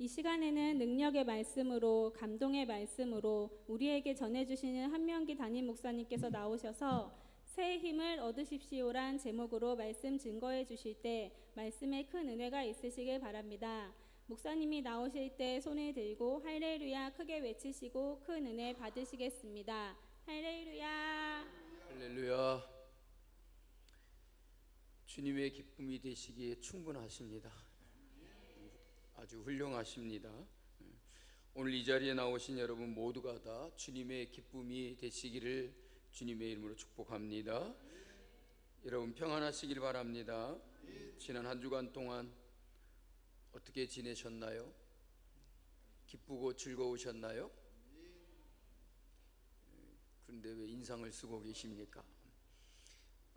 이 시간에는 능력의 말씀으로, 감동의 말씀으로 우리에게 전해주시는 한명기 담임 목사님께서 나오셔서 새해 힘을 얻으십시오란 제목으로 말씀 증거해 주실 때 말씀에 큰 은혜가 있으시길 바랍니다. 목사님이 나오실 때 손을 들고 할렐루야 크게 외치시고 큰 은혜 받으시겠습니다. 할렐루야. 할렐루야. 주님의 기쁨이 되시기에 충분하십니다. 아주 훌륭하십니다. 오늘 이 자리에 나오신 여러분 모두가 다 주님의 기쁨이 되시기를 주님의 이름으로 축복합니다. 여러분 평안하시길 바랍니다. 지난 한 주간 동안 어떻게 지내셨나요? 기쁘고 즐거우셨나요? 그런데 왜 인상을 쓰고 계십니까?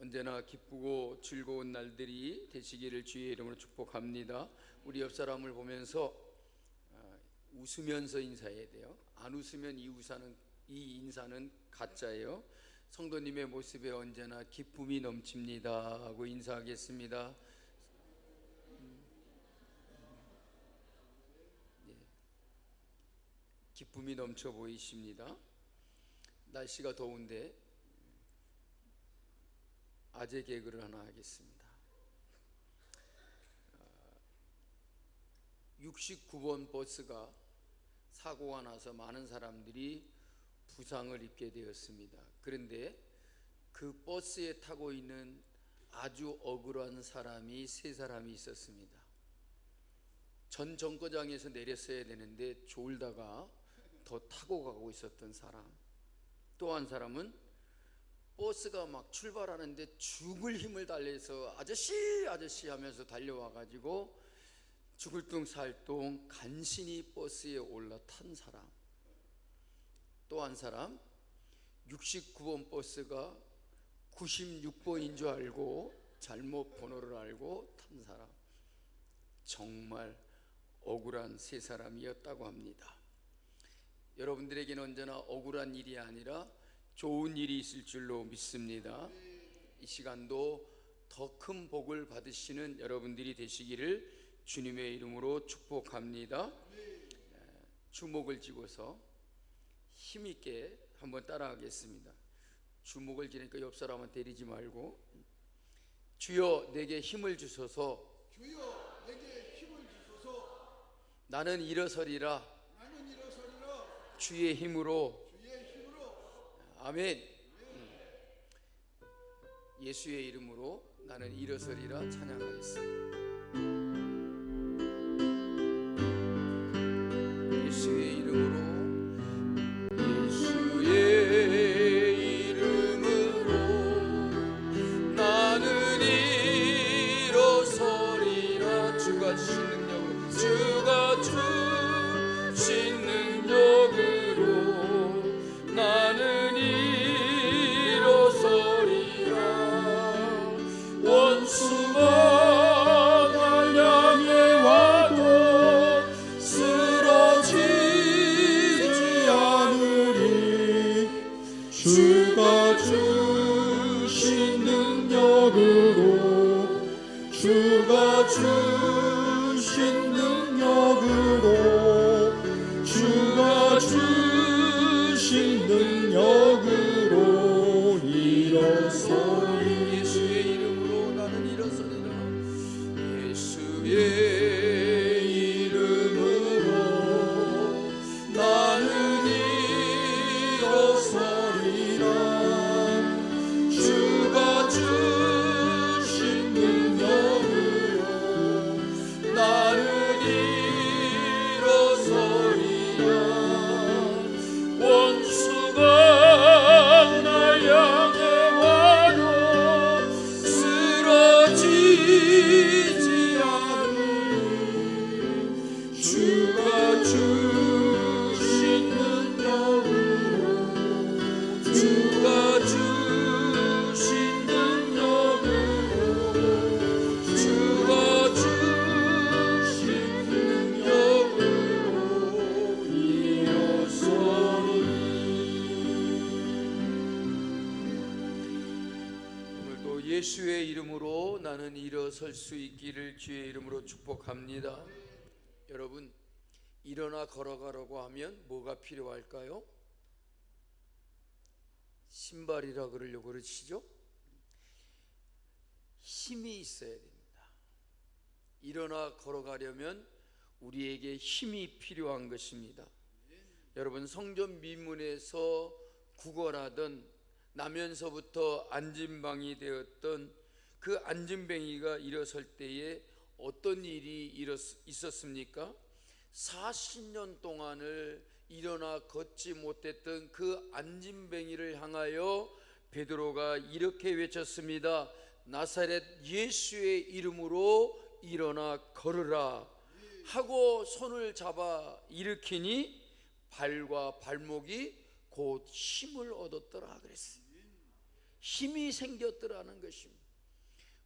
언제나 기쁘고 즐거운 날들이 되시기를 주의 이름으로 축복합니다. 우리 옆 사람을 보면서 웃으면서 인사해야 돼요. 안 웃으면 이 인사는 가짜예요. 성도님의 모습에 언제나 기쁨이 넘칩니다 하고 인사하겠습니다. 기쁨이 넘쳐 보이십니다. 날씨가 더운데 아재 개그를 하나 하겠습니다. 69번 버스가 사고가 나서 많은 사람들이 부상을 입게 되었습니다. 그런데 그 버스에 타고 있는 아주 억울한 사람이 세 사람이 있었습니다. 전 정거장에서 내렸어야 되는데 졸다가 더 타고 가고 있었던 사람, 또 한 사람은 버스가 막 출발하는데 죽을 힘을 달래서 아저씨 하면서 달려와가지고 죽을 둥 살 둥 간신히 버스에 올라탄 사람, 또 한 사람 69번 버스가 96번인 줄 알고 잘못 번호를 알고 탄 사람, 정말 억울한 세 사람이었다고 합니다. 여러분들에게는 언제나 억울한 일이 아니라 좋은 일이 있을 줄로 믿습니다. 이 시간도 더 큰 복을 받으시는 여러분들이 되시기를 주님의 이름으로 축복합니다. 주목을 쥐고서 힘있게 한번 따라하겠습니다. 주목을 쥐니까 옆 사람은 때리지 말고, 주여 내게 힘을 주소서. 주여 내게 힘을 주소서. 나는 일어서리라. 나는 일어서리라. 주의 힘으로. 주의 힘으로. 아멘. 예수의 이름으로 나는 일어서리라 찬양하겠습니다. 예수의 이름으로, 예수의 이름으로 나는 일어서리라. 주가 주신 능력으로, 주가 주신 능력으로 나는 일어서리라. 원수가 날 향해 와도 쓰러지지 않으리. 주가 주신 능력으로, 주가 주신 능력으로, 주가 주신 능력으로 일어서리. 예수의 이름으로 나는 일어서리라. 예수의 이름으로 나는 일어서리라. 주가 주신 능력으로 나는 일어서리라. 원수가 날 향해 와도 쓰러지지 않으리. 주가 주신 능력으로, 주가 주신 능력으로, 주가 주신 능력으로 일어서리. 오늘도 예수의 이름으로 나는 일어설 수 있기를 주의 이름으로 축복합니다. 여러분, 일어나 걸어가라고 하면 뭐가 필요할까요? 신발이라 그러려고 그러시죠? 힘이 있어야 됩니다. 일어나 걸어가려면 우리에게 힘이 필요한 것입니다. 여러분, 성전 미문에서 구걸하던 나면서부터 안진뱅이 되었던 그 안진뱅이가 일어설 때에 어떤 일이 있었습니까? 40년 동안을 일어나 걷지 못했던 그 안진뱅이를 향하여 베드로가 이렇게 외쳤습니다. 나사렛 예수의 이름으로 일어나 걸으라 하고 손을 잡아 일으키니 발과 발목이 곧 힘을 얻었더라 그랬어요. 힘이 생겼더라는 것입니다.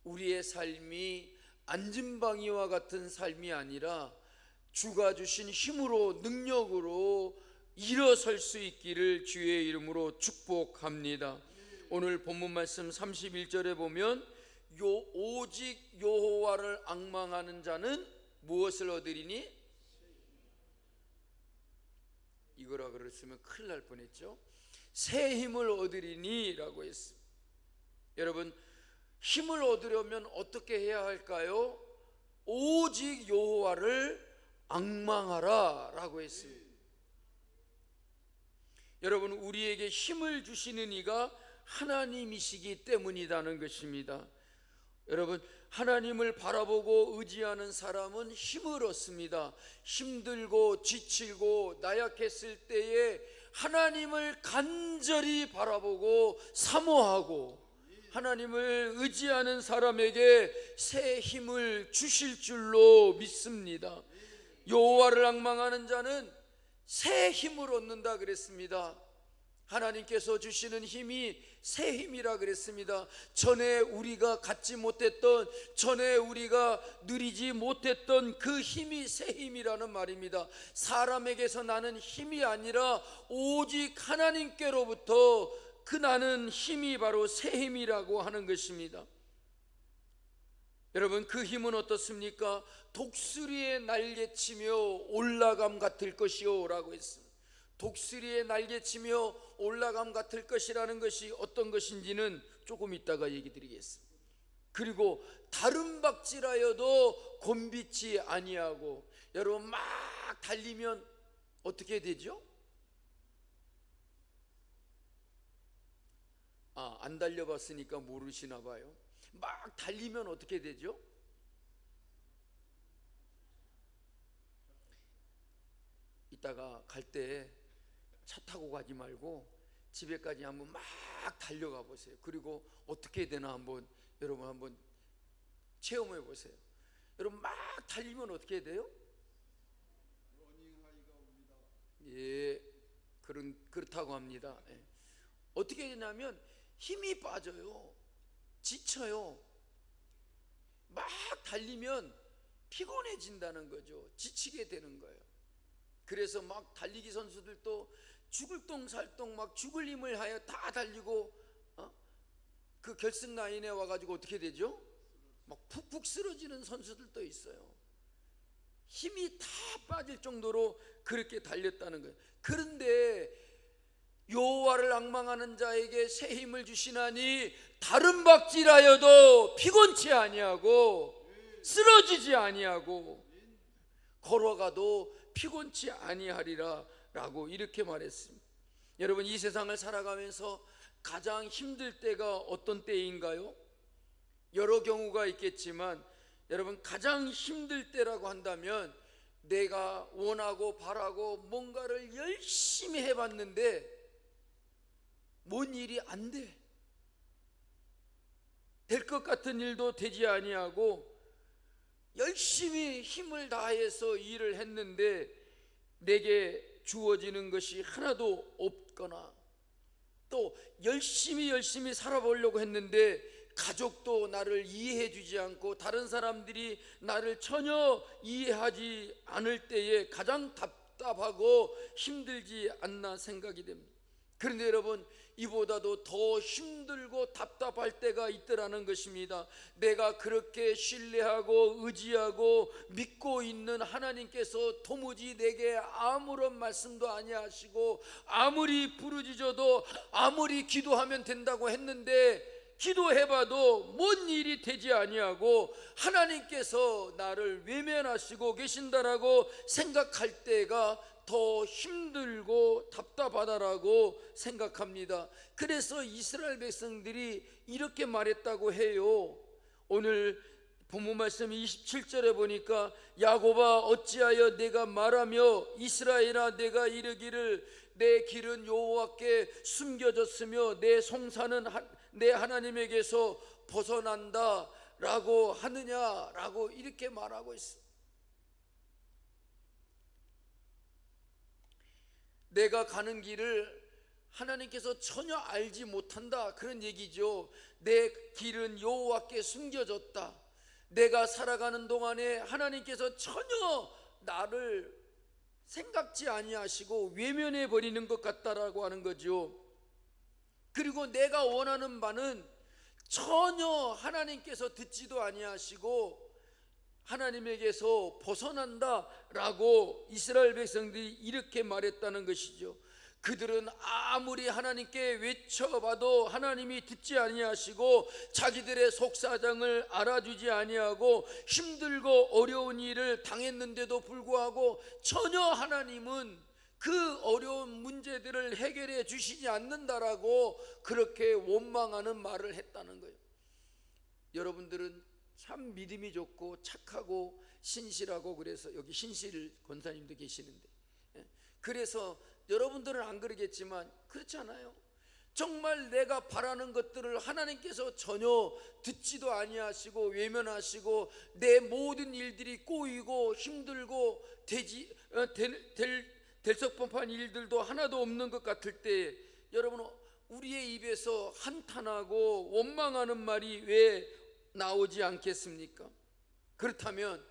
우리의 삶이 안진뱅이와 같은 삶이 아니라 주가 주신 힘으로, 능력으로 일어설 수 있기를 주의 이름으로 축복합니다. 오늘 본문 말씀 31절에 보면 오직 여호와를 앙망하는 자는 무엇을 얻으리니? 이거라 그랬으면 큰일 날 뻔했죠. 새 힘을 얻으리니 라고 했습니다. 여러분, 힘을 얻으려면 어떻게 해야 할까요? 오직 여호와를 앙망하라 라고 했습니다. 여러분, 우리에게 힘을 주시는 이가 하나님이시기 때문이라는 것입니다. 여러분, 하나님을 바라보고 의지하는 사람은 힘을 얻습니다. 힘들고 지치고 나약했을 때에 하나님을 간절히 바라보고 사모하고 하나님을 의지하는 사람에게 새 힘을 주실 줄로 믿습니다. 여호와를 앙망하는 자는 새 힘을 얻는다 그랬습니다. 하나님께서 주시는 힘이 새 힘이라 그랬습니다. 전에 우리가 갖지 못했던, 전에 우리가 누리지 못했던 그 힘이 새 힘이라는 말입니다. 사람에게서 나는 힘이 아니라 오직 하나님께로부터 그 나는 힘이 바로 새 힘이라고 하는 것입니다. 여러분, 그 힘은 어떻습니까? 독수리의 날개치며 올라감 같을 것이요 라고 했습니다. 독수리의 날개치며 올라감 같을 것이라는 것이 어떤 것인지는 조금 이따가 얘기 드리겠습니다. 그리고 다른 박질하여도 곤비치 아니하고, 여러분 막 달리면 어떻게 되죠? 안 달려봤으니까 모르시나 봐요. 막 달리면 어떻게 되죠? 이따가 갈 때 차 타고 가지 말고 집에까지 한번 막 달려가 보세요. 그리고 어떻게 되나 여러분 한번 체험해 보세요. 여러분 막 달리면 어떻게 돼요? 러닝하이가 옵니다. 예, 그렇다고 합니다. 예. 어떻게 되냐면 힘이 빠져요. 지쳐요. 막 달리면 피곤해진다는 거죠. 지치게 되는 거예요. 그래서 막 달리기 선수들도 죽을 똥살똥 막 죽을 힘을 하여 다 달리고 그 결승 라인에 와가지고 어떻게 되죠? 막 푹푹 쓰러지는 선수들도 있어요. 힘이 다 빠질 정도로 그렇게 달렸다는 거예요. 그런데 여호와를 앙망하는 자에게 새 힘을 주시나니 다른 박질하여도 피곤치 아니하고 쓰러지지 아니하고 걸어가도 피곤치 아니하리라 라고 이렇게 말했습니다. 여러분, 이 세상을 살아가면서 가장 힘들 때가 어떤 때인가요? 여러 경우가 있겠지만 여러분, 가장 힘들 때라고 한다면 내가 원하고 바라고 뭔가를 열심히 해봤는데 뭔 일이 안 돼. 될 것 같은 일도 되지 아니하고 열심히 힘을 다해서 일을 했는데 내게 주어지는 것이 하나도 없거나, 또 열심히 살아보려고 했는데 가족도 나를 이해해 주지 않고 다른 사람들이 나를 전혀 이해하지 않을 때에 가장 답답하고 힘들지 않나 생각이 됩니다. 그런데 여러분, 이보다도 더 힘들고 답답할 때가 있더라는 것입니다. 내가 그렇게 신뢰하고 의지하고 믿고 있는 하나님께서 도무지 내게 아무런 말씀도 아니하시고, 아무리 부르짖어도 아무리 기도하면 된다고 했는데 기도해봐도 뭔 일이 되지 아니하고 하나님께서 나를 외면하시고 계신다라고 생각할 때가 더 힘들고 답답하다라고 생각합니다. 그래서 이스라엘 백성들이 이렇게 말했다고 해요. 오늘 본문 말씀 27절에 보니까 야곱아 어찌하여 내가 말하며 이스라엘아 내가 이르기를 내 길은 여호와께 숨겨졌으며 내 송사는 내 하나님에게서 벗어난다 라고 하느냐라고 이렇게 말하고 있습니다. 내가 가는 길을 하나님께서 전혀 알지 못한다, 그런 얘기죠. 내 길은 여호와께 숨겨졌다. 내가 살아가는 동안에 하나님께서 전혀 나를 생각지 아니하시고 외면해 버리는 것 같다라고 하는 거죠. 그리고 내가 원하는 바는 전혀 하나님께서 듣지도 아니하시고 하나님에게서 벗어난다라고 이스라엘 백성들이 이렇게 말했다는 것이죠. 그들은 아무리 하나님께 외쳐봐도 하나님이 듣지 아니하시고 자기들의 속사정을 알아주지 아니하고 힘들고 어려운 일을 당했는데도 불구하고 전혀 하나님은 그 어려운 문제들을 해결해 주시지 않는다라고 그렇게 원망하는 말을 했다는 거예요. 여러분들은 참 믿음이 좋고 착하고 신실하고, 그래서 여기 신실 권사님도 계시는데, 그래서 여러분들은 안 그러겠지만 그렇지 않아요? 정말 내가 바라는 것들을 하나님께서 전혀 듣지도 아니하시고 외면하시고 내 모든 일들이 꼬이고 힘들고 될석법한 일들도 하나도 없는 것 같을 때, 여러분 우리의 입에서 한탄하고 원망하는 말이 왜 나오지 않겠습니까? 그렇다면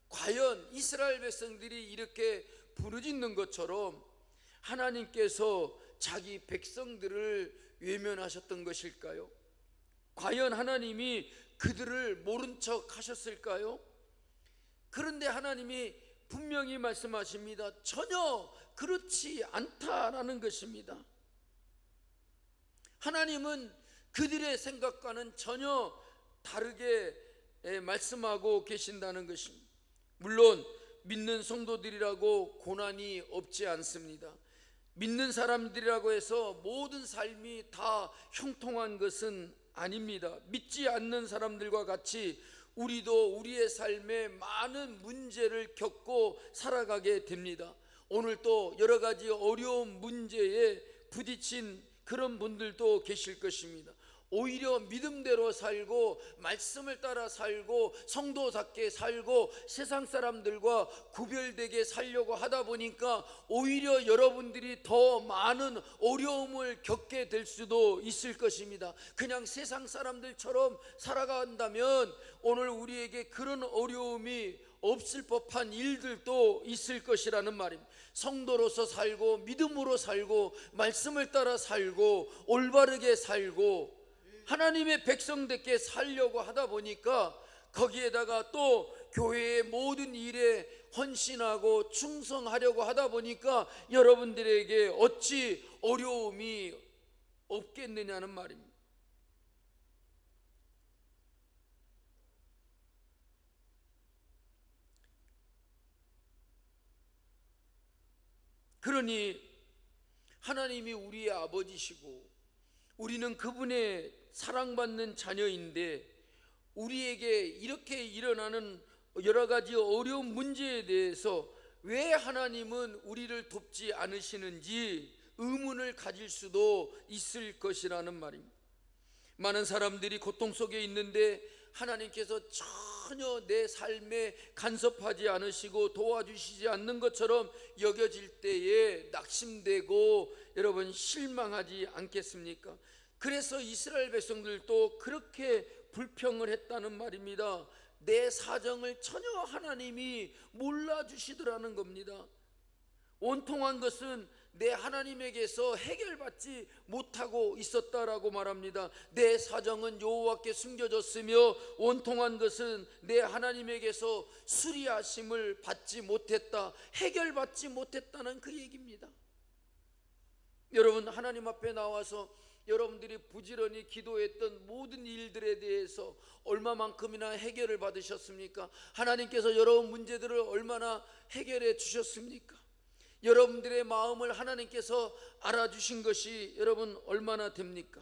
과연 이스라엘 백성들이 이렇게 부르짖는 것처럼 하나님께서 자기 백성들을 외면하셨던 것일까요? 과연 하나님이 그들을 모른 척 하셨을까요? 그런데 하나님이 분명히 말씀하십니다. 전혀 그렇지 않다라는 것입니다. 하나님은 그들의 생각과는 전혀 다르게 말씀하고 계신다는 것입니다. 물론 믿는 성도들이라고 고난이 없지 않습니다. 믿는 사람들이라고 해서 모든 삶이 다 형통한 것은 아닙니다. 믿지 않는 사람들과 같이 우리도 우리의 삶에 많은 문제를 겪고 살아가게 됩니다. 오늘 또 여러 가지 어려운 문제에 부딪힌 그런 분들도 계실 것입니다. 오히려 믿음대로 살고 말씀을 따라 살고 성도답게 살고 세상 사람들과 구별되게 살려고 하다 보니까 오히려 여러분들이 더 많은 어려움을 겪게 될 수도 있을 것입니다. 그냥 세상 사람들처럼 살아간다면 오늘 우리에게 그런 어려움이 없을 법한 일들도 있을 것이라는 말입니다. 성도로서 살고 믿음으로 살고 말씀을 따라 살고 올바르게 살고 하나님의 백성답게 살려고 하다 보니까 거기에다가 또 교회의 모든 일에 헌신하고 충성하려고 하다 보니까 여러분들에게 어찌 어려움이 없겠느냐는 말입니다. 그러니 하나님이 우리의 아버지시고 우리는 그분의 사랑받는 자녀인데 우리에게 이렇게 일어나는 여러 가지 어려운 문제에 대해서 왜 하나님은 우리를 돕지 않으시는지 의문을 가질 수도 있을 것이라는 말입니다. 많은 사람들이 고통 속에 있는데 하나님께서 전혀 내 삶에 간섭하지 않으시고 도와주시지 않는 것처럼 여겨질 때에 낙심되고 여러분 실망하지 않겠습니까? 그래서 이스라엘 백성들도 그렇게 불평을 했다는 말입니다. 내 사정을 전혀 하나님이 몰라주시더라는 겁니다. 온통한 것은 내 하나님에게서 해결받지 못하고 있었다라고 말합니다. 내 사정은 여호와께 숨겨졌으며 온통한 것은 내 하나님에게서 수리하심을 받지 못했다, 해결받지 못했다는 그 얘기입니다. 여러분, 하나님 앞에 나와서 여러분들이 부지런히 기도했던 모든 일들에 대해서 얼마만큼이나 해결을 받으셨습니까? 하나님께서 여러분 문제들을 얼마나 해결해 주셨습니까? 여러분들의 마음을 하나님께서 알아주신 것이 여러분 얼마나 됩니까?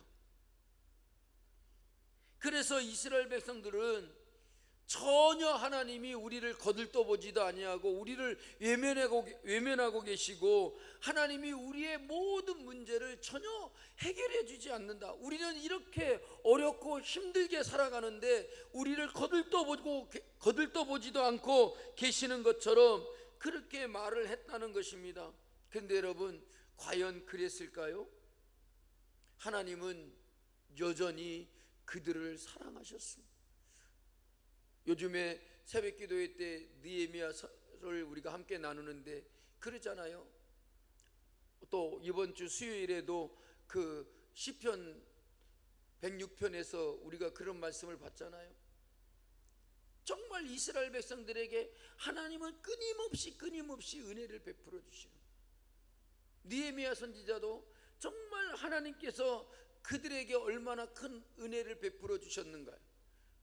그래서 이스라엘 백성들은 전혀 하나님이 우리를 거들떠보지도 아니하고 우리를 외면하고 계시고 하나님이 우리의 모든 문제를 전혀 해결해 주지 않는다. 우리는 이렇게 어렵고 힘들게 살아가는데 우리를 거들떠보지도 않고 계시는 것처럼 그렇게 말을 했다는 것입니다. 그런데 여러분, 과연 그랬을까요? 하나님은 여전히 그들을 사랑하셨습니다. 요즘에 새벽기도회 때 느헤미야서를 우리가 함께 나누는데 그러잖아요. 또 이번 주 수요일에도 그 시편 106편에서 우리가 그런 말씀을 봤잖아요. 정말 이스라엘 백성들에게 하나님은 끊임없이 은혜를 베풀어 주시는, 느헤미야 선지자도 정말 하나님께서 그들에게 얼마나 큰 은혜를 베풀어 주셨는가요?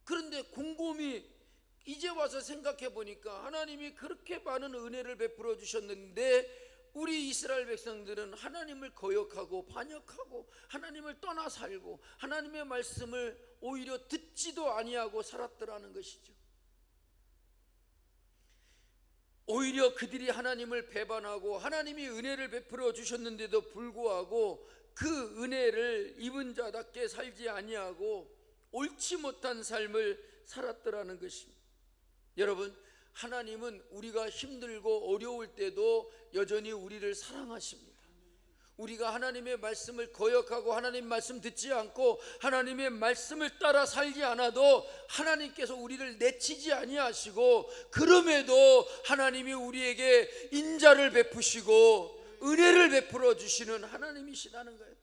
그런데 곰곰이 이제 와서 생각해 보니까 하나님이 그렇게 많은 은혜를 베풀어 주셨는데 우리 이스라엘 백성들은 하나님을 거역하고 반역하고 하나님을 떠나 살고 하나님의 말씀을 오히려 듣지도 아니하고 살았더라는 것이죠. 오히려 그들이 하나님을 배반하고 하나님이 은혜를 베풀어 주셨는데도 불구하고 그 은혜를 입은 자답게 살지 아니하고 옳지 못한 삶을 살았더라는 것입니다. 여러분, 하나님은 우리가 힘들고 어려울 때도 여전히 우리를 사랑하십니다. 우리가 하나님의 말씀을 거역하고 하나님 말씀 듣지 않고 하나님의 말씀을 따라 살지 않아도 하나님께서 우리를 내치지 아니하시고 그럼에도 하나님이 우리에게 인자를 베푸시고 은혜를 베풀어 주시는 하나님이시라는 거예요.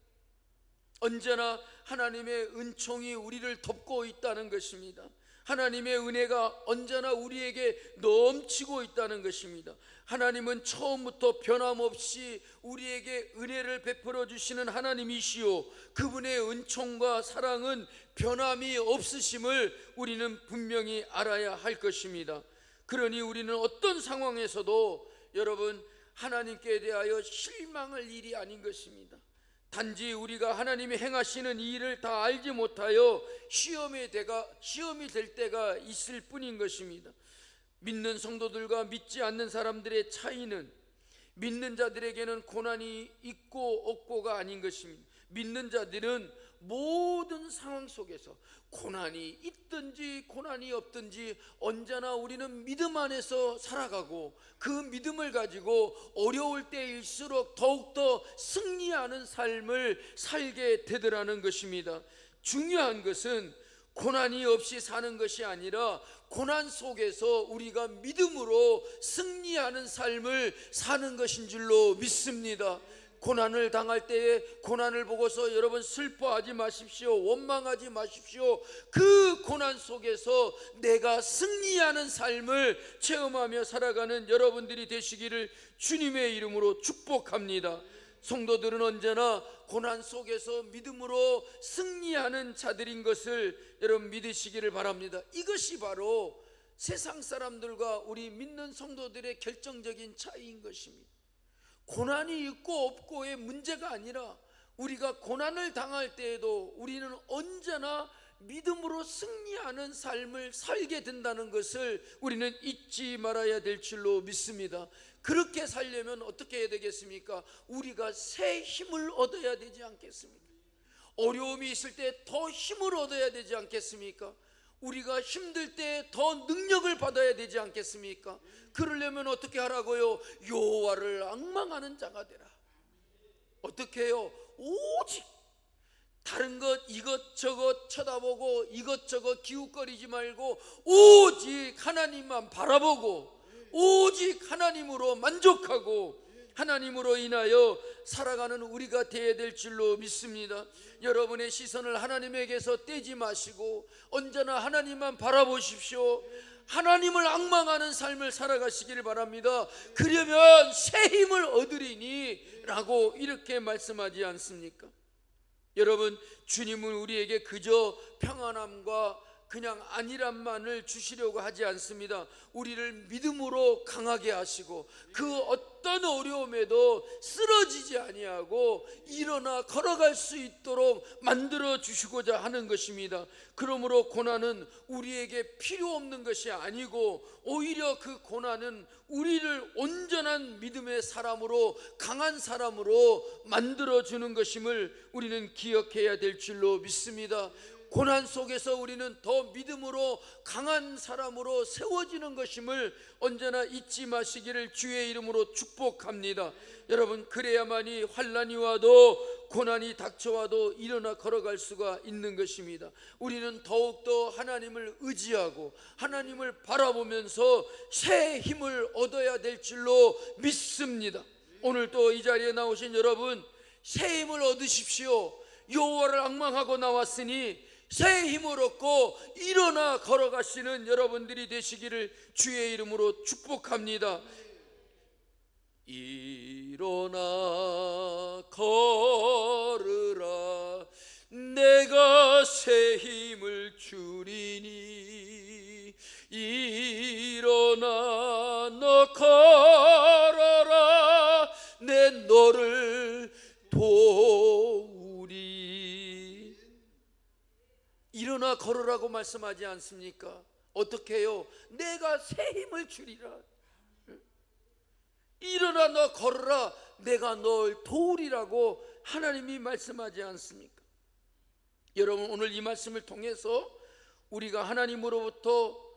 언제나 하나님의 은총이 우리를 덮고 있다는 것입니다. 하나님의 은혜가 언제나 우리에게 넘치고 있다는 것입니다. 하나님은 처음부터 변함없이 우리에게 은혜를 베풀어 주시는 하나님이시요, 그분의 은총과 사랑은 변함이 없으심을 우리는 분명히 알아야 할 것입니다. 그러니 우리는 어떤 상황에서도 여러분 하나님께 대하여 실망할 일이 아닌 것입니다. 단지 우리가 하나님이 행하시는 이 일을 다 알지 못하여 시험이 될 때가 있을 뿐인 것입니다. 믿는 성도들과 믿지 않는 사람들의 차이는 믿는 자들에게는 고난이 있고 없고가 아닌 것입니다. 믿는 자들은 모든 상황 속에서 고난이 있든지 고난이 없든지 언제나 우리는 믿음 안에서 살아가고 그 믿음을 가지고 어려울 때일수록 더욱더 승리하는 삶을 살게 되더라는 것입니다. 중요한 것은 고난이 없이 사는 것이 아니라 고난 속에서 우리가 믿음으로 승리하는 삶을 사는 것인 줄로 믿습니다. 고난을 당할 때에 고난을 보고서 여러분 슬퍼하지 마십시오. 원망하지 마십시오. 그 고난 속에서 내가 승리하는 삶을 체험하며 살아가는 여러분들이 되시기를 주님의 이름으로 축복합니다. 성도들은 언제나 고난 속에서 믿음으로 승리하는 자들인 것을 여러분 믿으시기를 바랍니다. 이것이 바로 세상 사람들과 우리 믿는 성도들의 결정적인 차이인 것입니다. 고난이 있고 없고의 문제가 아니라 우리가 고난을 당할 때에도 우리는 언제나 믿음으로 승리하는 삶을 살게 된다는 것을 우리는 잊지 말아야 될 줄로 믿습니다. 그렇게 살려면 어떻게 해야 되겠습니까? 우리가 새 힘을 얻어야 되지 않겠습니까? 어려움이 있을 때 더 힘을 얻어야 되지 않겠습니까? 우리가 힘들 때 더 능력을 받아야 되지 않겠습니까? 그러려면 어떻게 하라고요? 여호와를 앙망하는 자가 되라. 어떻게 해요? 오직 다른 것 이것저것 쳐다보고 이것저것 기웃거리지 말고 오직 하나님만 바라보고 오직 하나님으로 만족하고 하나님으로 인하여 살아가는 우리가 되어야 될 줄로 믿습니다. 여러분의 시선을 하나님에게서 떼지 마시고 언제나 하나님만 바라보십시오. 하나님을 앙망하는 삶을 살아가시기를 바랍니다. 그러면 새 힘을 얻으리니 라고 이렇게 말씀하지 않습니까? 여러분, 주님은 우리에게 그저 평안함과 그냥 안일함만을 주시려고 하지 않습니다. 우리를 믿음으로 강하게 하시고 그 어떤 어려움에도 쓰러지지 아니하고 일어나 걸어갈 수 있도록 만들어 주시고자 하는 것입니다. 그러므로 고난은 우리에게 필요 없는 것이 아니고 오히려 그 고난은 우리를 온전한 믿음의 사람으로, 강한 사람으로 만들어 주는 것임을 우리는 기억해야 될 줄로 믿습니다. 고난 속에서 우리는 더 믿음으로 강한 사람으로 세워지는 것임을 언제나 잊지 마시기를 주의 이름으로 축복합니다. 여러분, 그래야만이 환난이 와도 고난이 닥쳐와도 일어나 걸어갈 수가 있는 것입니다. 우리는 더욱더 하나님을 의지하고 하나님을 바라보면서 새 힘을 얻어야 될 줄로 믿습니다. 오늘 또 이 자리에 나오신 여러분, 새 힘을 얻으십시오. 여호와를 앙망하고 나왔으니 새 힘을 얻고 일어나 걸어가시는 여러분들이 되시기를 주의 이름으로 축복합니다. 일어나 걸으라, 내가 새 힘을 주리니. 일어나 너 걸어라, 내 너를 도우리. 일어나 걸으라고 말씀하지 않습니까? 어떻게 해요? 내가 새 힘을 주리라. 일어나 너 걸으라, 내가 널 도우리라고 하나님이 말씀하지 않습니까? 여러분, 오늘 이 말씀을 통해서 우리가 하나님으로부터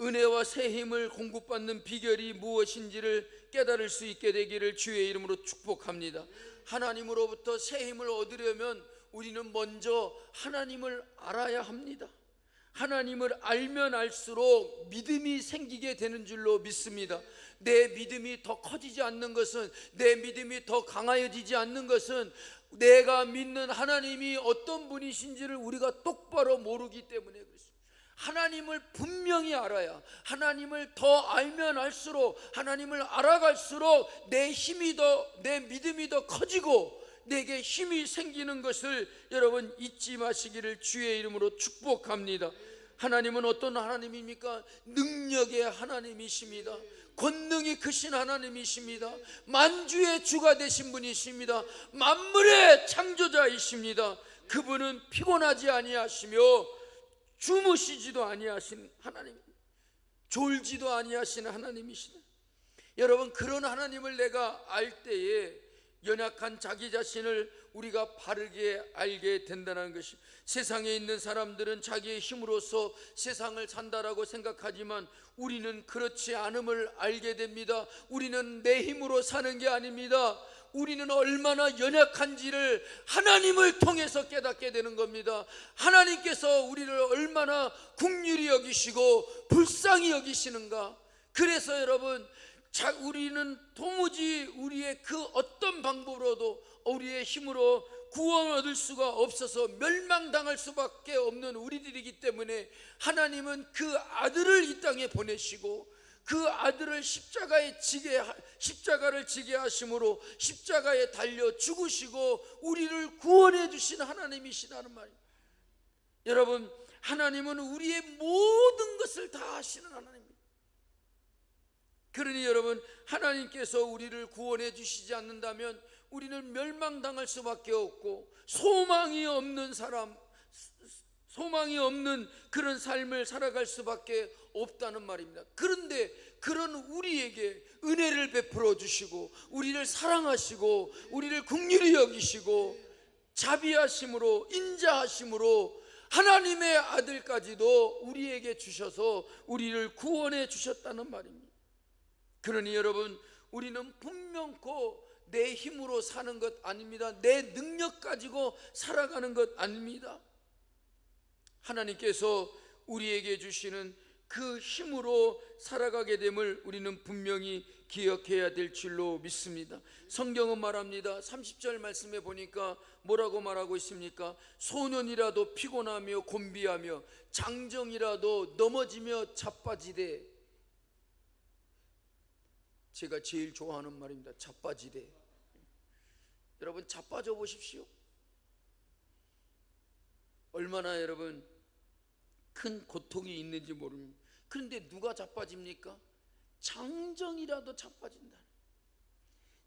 은혜와 새 힘을 공급받는 비결이 무엇인지를 깨달을 수 있게 되기를 주의 이름으로 축복합니다. 하나님으로부터 새 힘을 얻으려면 우리는 먼저 하나님을 알아야 합니다. 하나님을 알면 알수록 믿음이 생기게 되는 줄로 믿습니다. 내 믿음이 더 커지지 않는 것은, 내 믿음이 더 강하여지지 않는 것은 내가 믿는 하나님이 어떤 분이신지를 우리가 똑바로 모르기 때문에 그렇습니다. 하나님을 분명히 알아야, 하나님을 더 알면 알수록, 하나님을 알아갈수록 내 힘이 더, 내 믿음이 더 커지고 내게 힘이 생기는 것을 여러분 잊지 마시기를 주의 이름으로 축복합니다. 하나님은 어떤 하나님입니까? 능력의 하나님이십니다. 권능이 크신 하나님이십니다. 만주의 주가 되신 분이십니다. 만물의 창조자이십니다. 그분은 피곤하지 아니하시며 주무시지도 아니하신 하나님, 졸지도 아니하시는 하나님이시다. 여러분, 그런 하나님을 내가 알 때에 연약한 자기 자신을 우리가 바르게 알게 된다는 것이, 세상에 있는 사람들은 자기의 힘으로서 세상을 산다라고 생각하지만 우리는 그렇지 않음을 알게 됩니다. 우리는 내 힘으로 사는 게 아닙니다. 우리는 얼마나 연약한지를 하나님을 통해서 깨닫게 되는 겁니다. 하나님께서 우리를 얼마나 긍휼히 여기시고 불쌍히 여기시는가. 그래서 여러분, 우리는 도무지 우리의 그 어떤 방법으로도 우리의 힘으로 구원 얻을 수가 없어서 멸망당할 수밖에 없는 우리들이기 때문에 하나님은 그 아들을 이 땅에 보내시고 그 아들을 십자가를 지게 하심으로 십자가에 달려 죽으시고 우리를 구원해 주신 하나님이시다는 말입니다. 여러분, 하나님은 우리의 모든 것을 다 아시는 하나님입니다. 그러니 여러분, 하나님께서 우리를 구원해 주시지 않는다면 우리는 멸망당할 수밖에 없고 소망이 없는 사람, 소망이 없는 그런 삶을 살아갈 수밖에 없다는 말입니다. 그런데 그런 우리에게 은혜를 베풀어 주시고 우리를 사랑하시고 우리를 긍휼히 여기시고 자비하심으로 인자하심으로 하나님의 아들까지도 우리에게 주셔서 우리를 구원해 주셨다는 말입니다. 그러니 여러분, 우리는 분명코 내 힘으로 사는 것 아닙니다. 내 능력 가지고 살아가는 것 아닙니다. 하나님께서 우리에게 주시는 그 힘으로 살아가게 됨을 우리는 분명히 기억해야 될 줄로 믿습니다. 성경은 말합니다. 30절 말씀에 보니까 뭐라고 말하고 있습니까? 소년이라도 피곤하며 곤비하며 장정이라도 넘어지며 자빠지되. 제가 제일 좋아하는 말입니다. 자빠지되. 여러분 자빠져 보십시오. 얼마나 여러분 큰 고통이 있는지 모릅니다. 그런데 누가 자빠집니까? 장정이라도 자빠진다.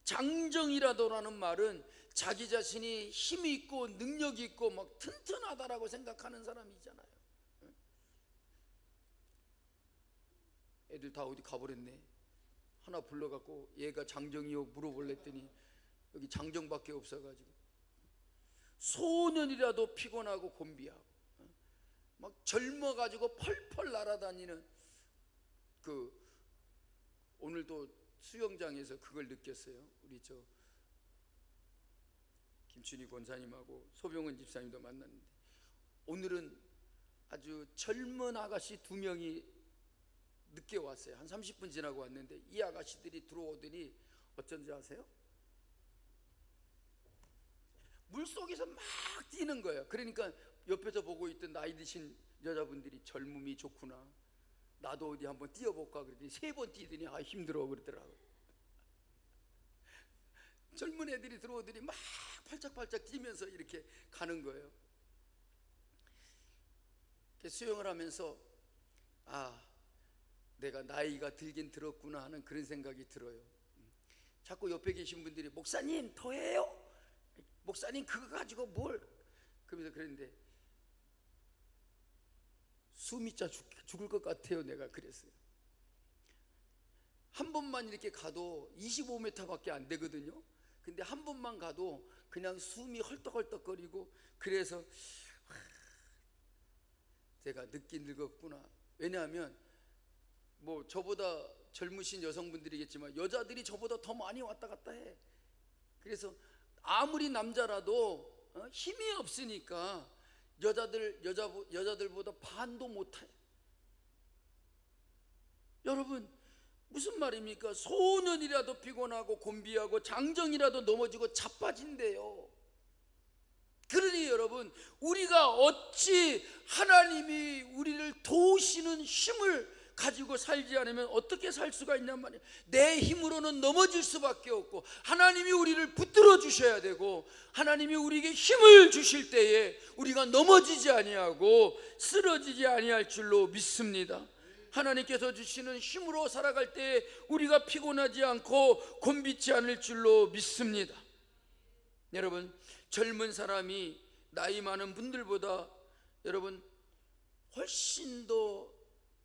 장정이라도라는 말은 자기 자신이 힘이 있고 능력이 있고 막 튼튼하다라고 생각하는 사람이잖아요. 애들 다 어디 가버렸네. 하나 불러갖고 얘가 장정이요 물어볼랬더니 여기 장정밖에 없어가지고 소년이라도 피곤하고 곤비하고 막 젊어가지고 펄펄 날아다니는 오늘도 수영장에서 그걸 느꼈어요. 우리 김춘희 권사님하고 소병은 집사님도 만났는데 오늘은 아주 젊은 아가씨 2명이 늦게 왔어요. 한 30분 지나고 왔는데 이 아가씨들이 들어오더니 어쩐지 아세요? 물속에서 막 뛰는 거예요. 그러니까 옆에서 보고 있던 나이 드신 여자분들이 젊음이 좋구나, 나도 어디 한번 뛰어볼까 그랬더니 3번 뛰더니 힘들어 그러더라고요. 젊은 애들이 들어오더니 막 팔짝팔짝 뛰면서 이렇게 가는 거예요. 수영을 하면서 내가 나이가 들긴 들었구나 하는 그런 생각이 들어요. 자꾸 옆에 계신 분들이 목사님 더 해요? 목사님 그거 가지고 뭘? 그러면서 그랬는데 숨이 차 죽을 것 같아요. 내가 그랬어요. 한 번만 이렇게 가도 25m밖에 안 되거든요. 근데 한 번만 가도 그냥 숨이 헐떡헐떡거리고, 그래서 제가 늦긴 늙었구나. 왜냐하면 뭐 저보다 젊으신 여성분들이겠지만 여자들이 저보다 더 많이 왔다 갔다 해. 그래서 아무리 남자라도 힘이 없으니까 여자들보다 반도 못해. 여러분 무슨 말입니까? 소년이라도 피곤하고 곤비하고 장정이라도 넘어지고 자빠진대요. 그러니 여러분, 우리가 어찌 하나님이 우리를 도우시는 힘을 가지고 살지 않으면 어떻게 살 수가 있냔 말이에요. 내 힘으로는 넘어질 수밖에 없고 하나님이 우리를 붙들어 주셔야 되고, 하나님이 우리에게 힘을 주실 때에 우리가 넘어지지 아니하고 쓰러지지 아니할 줄로 믿습니다. 하나님께서 주시는 힘으로 살아갈 때 우리가 피곤하지 않고 곤비지 않을 줄로 믿습니다. 여러분, 젊은 사람이 나이 많은 분들보다 여러분 훨씬 더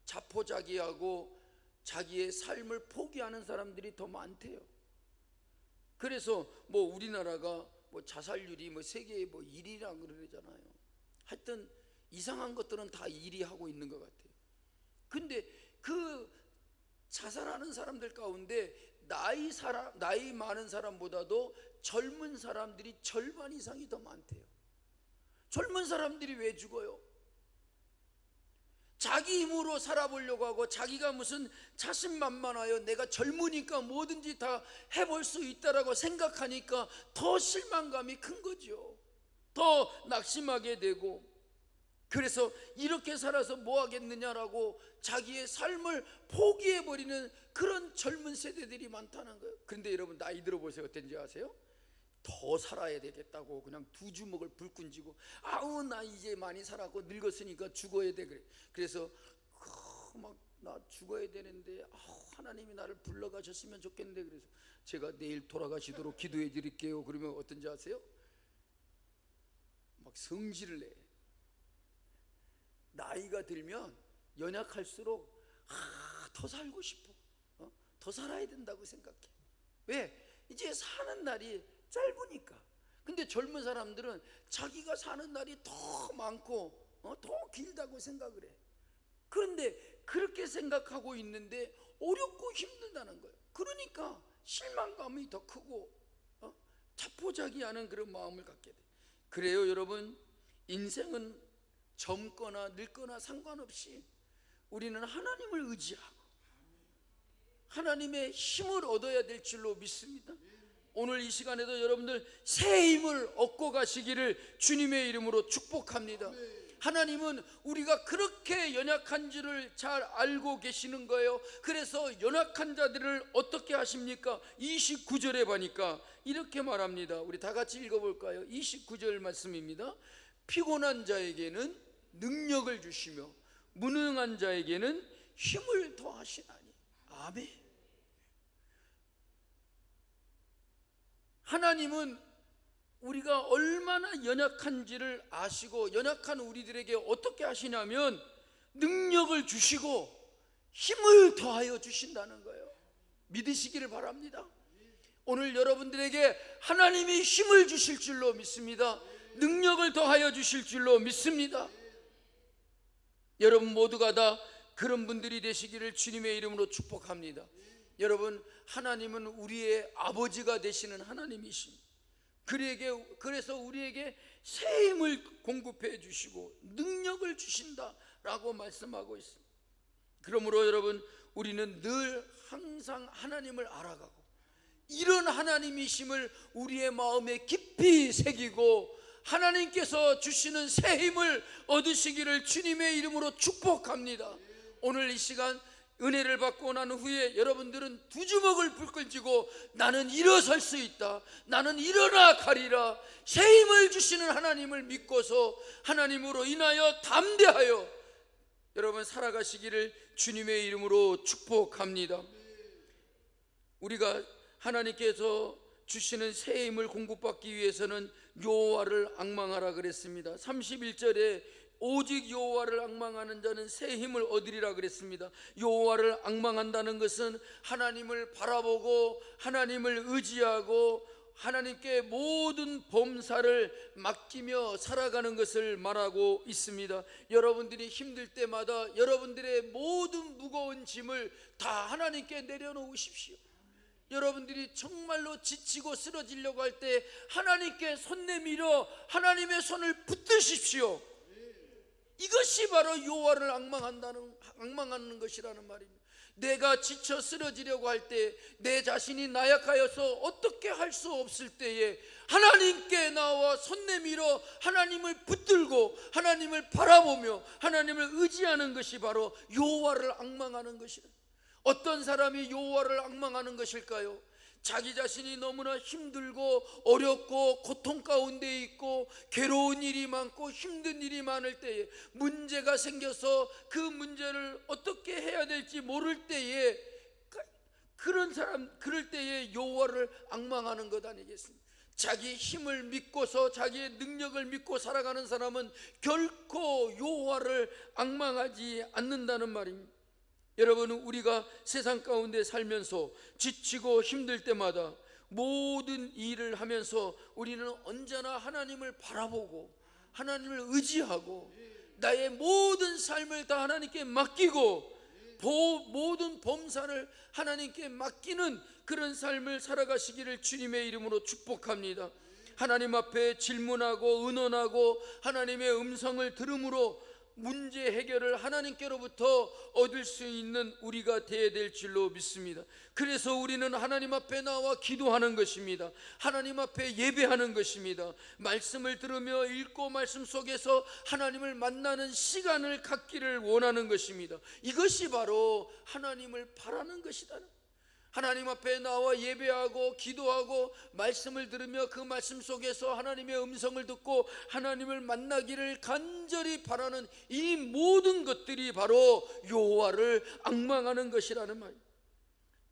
자포자기하고 자기의 삶을 포기하는 사람들이 더 많대요. 그래서 뭐 우리나라가 뭐 자살률이 뭐 세계의 뭐 1위라 그러잖아요. 하여튼 이상한 것들은 다 1위 하고 있는 것 같아요. 근데 그 자살하는 사람들 가운데 나이 많은 사람보다도 젊은 사람들이 절반 이상이 더 많대요. 젊은 사람들이 왜 죽어요? 자기 힘으로 살아보려고 하고 자기가 무슨 자신만만하여 내가 젊으니까 뭐든지 다 해볼 수 있다라고 생각하니까 더 실망감이 큰 거죠. 더 낙심하게 되고, 그래서 이렇게 살아서 뭐 하겠느냐라고 자기의 삶을 포기해버리는 그런 젊은 세대들이 많다는 거예요. 그런데 여러분 나이 들어보세요. 어떤지 아세요? 더 살아야 되겠다고 그냥 2주먹을 불끈 쥐고 나 이제 많이 살았고 늙었으니까 죽어야 돼 그래. 그래서 막 나 죽어야 되는데 하나님이 나를 불러가셨으면 좋겠는데, 그래서 제가 내일 돌아가시도록 기도해 드릴게요. 그러면 어떤지 아세요? 막 성질을 내. 나이가 들면 연약할수록 더 살고 싶어. 더 살아야 된다고 생각해. 왜? 이제 사는 날이 짧으니까. 근데 젊은 사람들은 자기가 사는 날이 더 많고 더 길다고 생각을 해. 그런데 그렇게 생각하고 있는데 어렵고 힘들다는 거예요. 그러니까 실망감이 더 크고 자포자기하는 그런 마음을 갖게 돼. 그래요 여러분, 인생은 젊거나 늙거나 상관없이 우리는 하나님을 의지하고 하나님의 힘을 얻어야 될 줄로 믿습니다. 오늘 이 시간에도 여러분들 새 힘을 얻고 가시기를 주님의 이름으로 축복합니다. 하나님은 우리가 그렇게 연약한 줄을 잘 알고 계시는 거예요. 그래서 연약한 자들을 어떻게 하십니까? 29절에 보니까 이렇게 말합니다. 우리 다 같이 읽어볼까요? 29절 말씀입니다. 피곤한 자에게는 능력을 주시며 무능한 자에게는 힘을 더하시나니. 아멘. 하나님은 우리가 얼마나 연약한지를 아시고 연약한 우리들에게 어떻게 하시냐면 능력을 주시고 힘을 더하여 주신다는 거예요. 믿으시기를 바랍니다. 오늘 여러분들에게 하나님이 힘을 주실 줄로 믿습니다. 능력을 더하여 주실 줄로 믿습니다. 여러분 모두가 다 그런 분들이 되시기를 주님의 이름으로 축복합니다. 여러분, 하나님은 우리의 아버지가 되시는 하나님이십니다. 그래서 우리에게 새 힘을 공급해 주시고 능력을 주신다라고 말씀하고 있습니다. 그러므로 여러분, 우리는 늘 항상 하나님을 알아가고 이런 하나님이심을 우리의 마음에 깊이 새기고 하나님께서 주시는 새 힘을 얻으시기를 주님의 이름으로 축복합니다. 오늘 이 시간 은혜를 받고 난 후에 여러분들은 두 주먹을 불끈 쥐고 나는 일어설 수 있다, 나는 일어나 가리라, 새 힘을 주시는 하나님을 믿고서 하나님으로 인하여 담대하여 여러분 살아가시기를 주님의 이름으로 축복합니다. 우리가 하나님께서 주시는 새 힘을 공급받기 위해서는 여호와를 앙망하라 그랬습니다. 31절에 오직 여호와를 앙망하는 자는 새 힘을 얻으리라 그랬습니다. 여호와를 앙망한다는 것은 하나님을 바라보고 하나님을 의지하고 하나님께 모든 범사를 맡기며 살아가는 것을 말하고 있습니다. 여러분들이 힘들 때마다 여러분들의 모든 무거운 짐을 다 하나님께 내려놓으십시오. 여러분들이 정말로 지치고 쓰러지려고 할 때 하나님께 손 내밀어 하나님의 손을 붙드십시오. 이것이 바로 여호와를 앙망하는 것이라는 말입니다. 내가 지쳐 쓰러지려고 할 때, 내 자신이 나약하여서 어떻게 할 수 없을 때에 하나님께 나와 손 내밀어 하나님을 붙들고 하나님을 바라보며 하나님을 의지하는 것이 바로 여호와를 앙망하는 것이다. 어떤 사람이 여호와를 앙망하는 것일까요? 자기 자신이 너무나 힘들고 어렵고 고통 가운데 있고 괴로운 일이 많고 힘든 일이 많을 때에 문제가 생겨서 그 문제를 어떻게 해야 될지 모를 때에 그럴 때에 여호와를 앙망하는 것 아니겠습니까? 자기 힘을 믿고서 자기의 능력을 믿고 살아가는 사람은 결코 여호와를 앙망하지 않는다는 말입니다. 여러분, 우리가 세상 가운데 살면서 지치고 힘들 때마다 모든 일을 하면서 우리는 언제나 하나님을 바라보고 하나님을 의지하고 나의 모든 삶을 다 하나님께 맡기고 모든 범사를 하나님께 맡기는 그런 삶을 살아가시기를 주님의 이름으로 축복합니다. 하나님 앞에 질문하고 의논하고 하나님의 음성을 들음으로 문제 해결을 하나님께로부터 얻을 수 있는 우리가 되어야 될 줄로 믿습니다. 그래서 우리는 하나님 앞에 나와 기도하는 것입니다. 하나님 앞에 예배하는 것입니다. 말씀을 들으며 읽고 말씀 속에서 하나님을 만나는 시간을 갖기를 원하는 것입니다. 이것이 바로 하나님을 바라는 것이다. 하나님 앞에 나와 예배하고 기도하고 말씀을 들으며 그 말씀 속에서 하나님의 음성을 듣고 하나님을 만나기를 간절히 바라는 이 모든 것들이 바로 여호와를 앙망하는 것이라는 말입니다.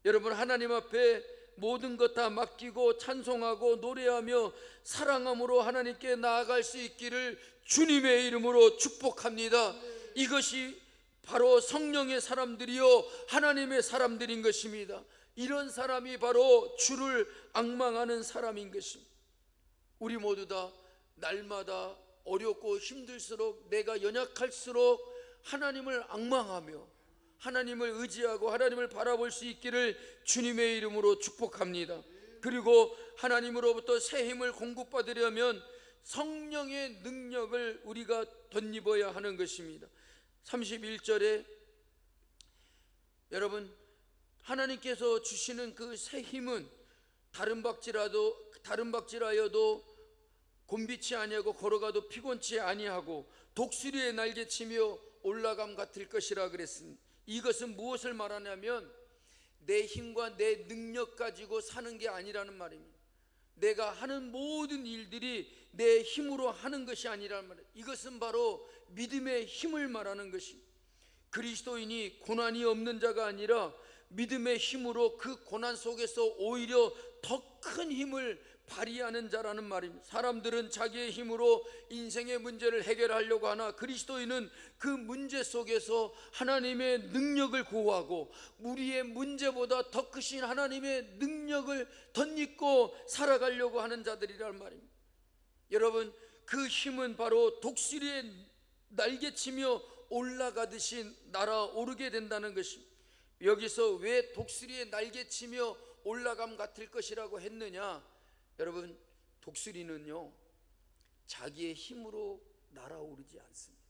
여러분, 하나님 앞에 모든 것 다 맡기고 찬송하고 노래하며 사랑함으로 하나님께 나아갈 수 있기를 주님의 이름으로 축복합니다. 이것이 바로 성령의 사람들이요 하나님의 사람들인 것입니다. 이런 사람이 바로 주를 앙망하는 사람인 것입니다. 우리 모두 다 날마다 어렵고 힘들수록 내가 연약할수록 하나님을 앙망하며 하나님을 의지하고 하나님을 바라볼 수 있기를 주님의 이름으로 축복합니다. 그리고 하나님으로부터 새 힘을 공급받으려면 성령의 능력을 우리가 덧입어야 하는 것입니다. 31절에 여러분, 하나님께서 주시는 그 새 힘은 다른 박질하여도 곤비치 아니하고 걸어가도 피곤치 아니하고 독수리의 날개치며 올라감 같을 것이라 그랬습니다. 이것은 무엇을 말하냐면 내 힘과 내 능력 가지고 사는 게 아니라는 말입니다. 내가 하는 모든 일들이 내 힘으로 하는 것이 아니라는 말이에요. 이것은 바로 믿음의 힘을 말하는 것입니다. 그리스도인이 고난이 없는 자가 아니라 믿음의 힘으로 그 고난 속에서 오히려 더 큰 힘을 발휘하는 자라는 말입니다. 사람들은 자기의 힘으로 인생의 문제를 해결하려고 하나 그리스도인은 그 문제 속에서 하나님의 능력을 구하고 우리의 문제보다 더 크신 하나님의 능력을 덧입고 살아가려고 하는 자들이란 말입니다. 여러분, 그 힘은 바로 독수리의 날개치며 올라가듯이 날아오르게 된다는 것입니다. 여기서 왜 독수리의 날개치며 올라감 같을 것이라고 했느냐? 여러분, 독수리는요 자기의 힘으로 날아오르지 않습니다.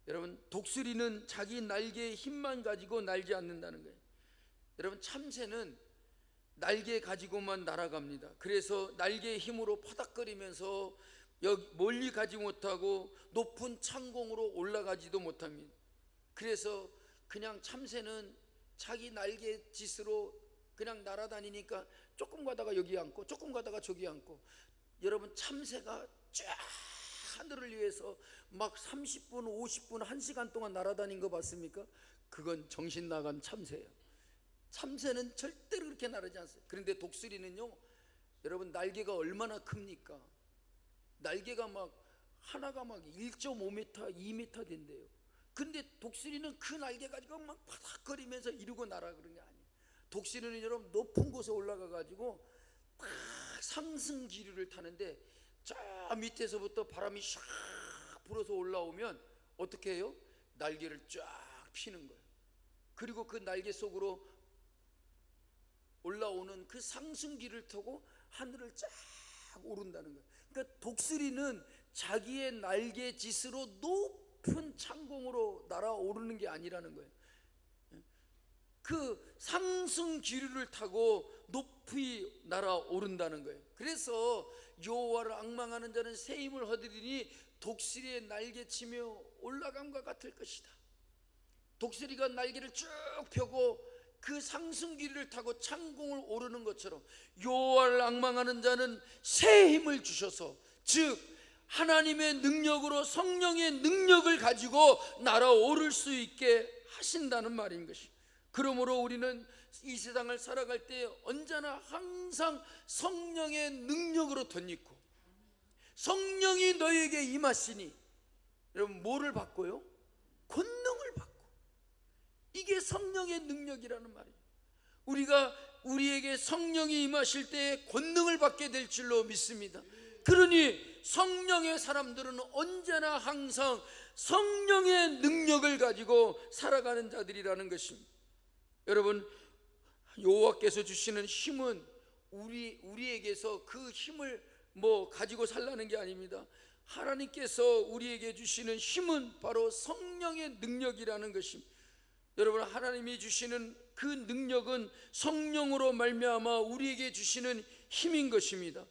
여러분, 독수리는 자기 날개의 힘만 가지고 날지 않는다는 거예요. 여러분, 참새는 날개 가지고만 날아갑니다. 그래서 날개의 힘으로 퍼닥거리면서 멀리 가지 못하고 높은 창공으로 올라가지도 못합니다. 그래서 그냥 참새는 자기 날개 짓으로 그냥 날아다니니까 조금 가다가 여기 앉고 조금 가다가 저기 앉고. 여러분, 참새가 쫙 하늘을 위해서 막 30분 50분 1시간 동안 날아다닌 거 봤습니까? 그건 정신 나간 참새예요. 참새는 절대로 그렇게 나르지 않습니다. 그런데 독수리는요, 여러분, 날개가 얼마나 큽니까? 날개가 막 하나가 막 1.5m 2m 된대요. 근데 독수리는 그 날개 가지고 막 바닥거리면서 이러고 날아 그런 게 아니에요. 독수리는 여러분 높은 곳에 올라가 가지고 딱 상승 기류를 타는데 저 밑에서부터 바람이 샥 불어서 올라오면 어떻게 해요? 날개를 쫙 피는 거예요. 그리고 그 날개 속으로 올라오는 그 상승기를 타고 하늘을 쫙 오른다는 거예요. 그러니까 독수리는 자기의 날개 짓으로 높은 창공으로 날아오르는 게 아니라는 거예요. 그 상승 기류를 타고 높이 날아오른다는 거예요. 그래서 여호와를 앙망하는 자는 새 힘을 얻으리니 독수리의 날개치며 올라감과 같을 것이다. 독수리가 날개를 쭉 펴고 그 상승 기류를 타고 창공을 오르는 것처럼 여호와를 앙망하는 자는 새 힘을 주셔서, 즉 하나님의 능력으로 성령의 능력을 가지고 날아오를 수 있게 하신다는 말인 것이. 그러므로 우리는 이 세상을 살아갈 때 언제나 항상 성령의 능력으로 덧입고, 성령이 너에게 임하시니, 여러분 뭐를 받고요? 권능을 받고. 이게 성령의 능력이라는 말이에요. 우리에게 성령이 임하실 때 권능을 받게 될 줄로 믿습니다. 그러니 성령의 사람들은 언제나 항상 성령의 능력을 가지고 살아가는 자들이라는 것입니다. 여러분, 여호와께서 주시는 힘은 우리에게서 그 힘을 가지고 살라는 게 아닙니다. 하나님께서 우리에게 주시는 힘은 바로 성령의 능력이라는 것입니다. 여러분, 하나님이 주시는 그 능력은 성령으로 말미암아 우리에게 주시는 힘인 것입니다.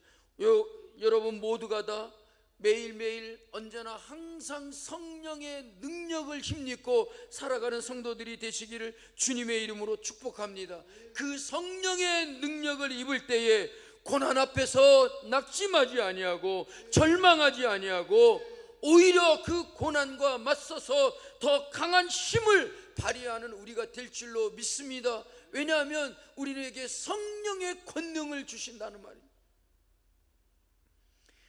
여러분 모두가 다 매일매일 언제나 항상 성령의 능력을 힘입고 살아가는 성도들이 되시기를 주님의 이름으로 축복합니다. 그 성령의 능력을 입을 때에 고난 앞에서 낙심하지 아니하고 절망하지 아니하고 오히려 그 고난과 맞서서 더 강한 힘을 발휘하는 우리가 될 줄로 믿습니다. 왜냐하면 우리에게 성령의 권능을 주신다는 말입니다.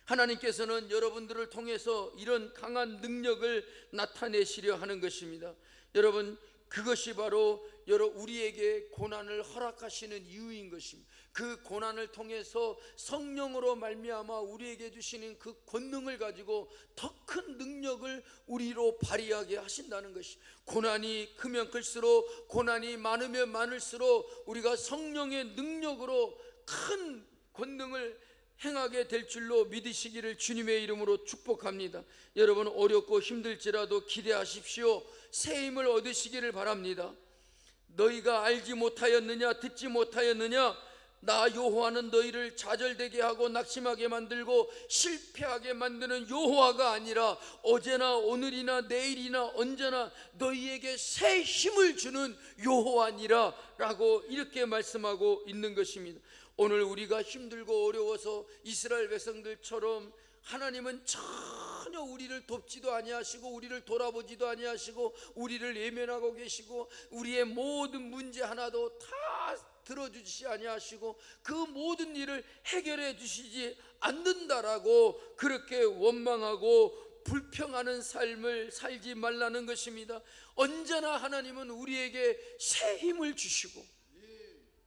하나님께서는 여러분들을 통해서 이런 강한 능력을 나타내시려 하는 것입니다. 여러분, 그것이 바로 우리에게 고난을 허락하시는 이유인 것입니다. 그 고난을 통해서 성령으로 말미암아 우리에게 주시는 그 권능을 가지고 더 큰 능력을 우리로 발휘하게 하신다는 것이. 고난이 크면 클수록, 고난이 많으면 많을수록 우리가 성령의 능력으로 큰 권능을 행하게 될 줄로 믿으시기를 주님의 이름으로 축복합니다. 여러분, 어렵고 힘들지라도 기대하십시오. 새 힘을 얻으시기를 바랍니다. 너희가 알지 못하였느냐, 듣지 못하였느냐? 나 여호와는 너희를 좌절되게 하고 낙심하게 만들고 실패하게 만드는 여호와가 아니라 어제나 오늘이나 내일이나 언제나 너희에게 새 힘을 주는 여호와니라 라고 이렇게 말씀하고 있는 것입니다. 오늘 우리가 힘들고 어려워서 이스라엘 백성들처럼 하나님은 전혀 우리를 돕지도 아니하시고 우리를 돌아보지도 아니하시고 우리를 외면하고 계시고 우리의 모든 문제 하나도 다 들어주시지 아니하시고 그 모든 일을 해결해 주시지 않는다라고 그렇게 원망하고 불평하는 삶을 살지 말라는 것입니다. 언제나 하나님은 우리에게 새 힘을 주시고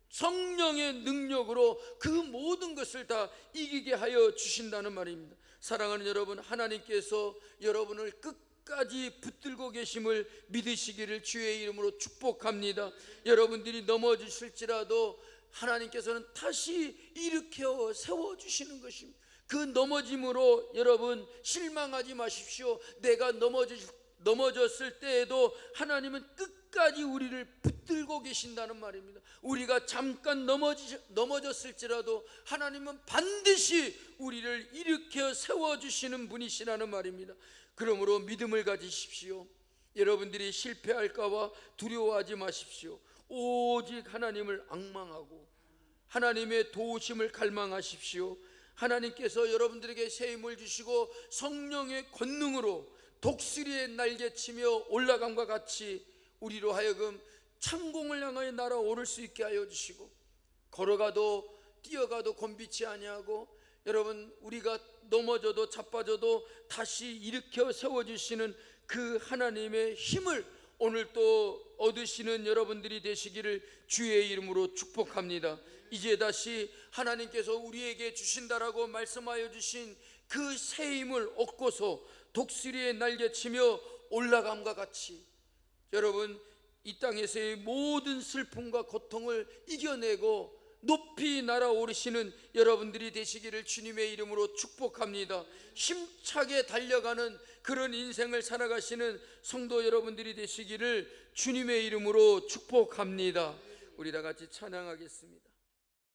성령의 능력으로 그 모든 것을 다 이기게 하여 주신다는 말입니다. 사랑하는 여러분, 하나님께서 여러분을 끝까지 붙들고 계심을 믿으시기를 주의 이름으로 축복합니다. 여러분들이 넘어지실지라도 하나님께서는 다시 일으켜 세워주시는 것입니다. 그 넘어짐으로 여러분 실망하지 마십시오. 내가 넘어졌을 때에도 하나님은 끝까지 우리를 붙들고 계신다는 말입니다. 우리가 잠깐 넘어졌을지라도 하나님은 반드시 우리를 일으켜 세워주시는 분이시라는 말입니다. 그러므로 믿음을 가지십시오. 여러분들이 실패할까봐 두려워하지 마십시오. 오직 하나님을 앙망하고 하나님의 도우심을 갈망하십시오. 하나님께서 여러분들에게 새 힘을 주시고 성령의 권능으로 독수리의 날개치며 올라감과 같이 우리로 하여금 창공을 향하여 날아오를 수 있게 하여 주시고 걸어가도 뛰어가도 곤비치 아니하고 여러분 우리가 넘어져도 자빠져도 다시 일으켜 세워주시는 그 하나님의 힘을 오늘 또 얻으시는 여러분들이 되시기를 주의 이름으로 축복합니다. 이제 다시 하나님께서 우리에게 주신다라고 말씀하여 주신 그 새 힘을 얻고서 독수리의 날개치며 올라감과 같이 여러분 이 땅에서의 모든 슬픔과 고통을 이겨내고 높이 날아오르시는 여러분들이 되시기를 주님의 이름으로 축복합니다. 힘차게 달려가는 그런 인생을 살아가시는 성도 여러분들이 되시기를 주님의 이름으로 축복합니다. 우리 다 같이 찬양하겠습니다.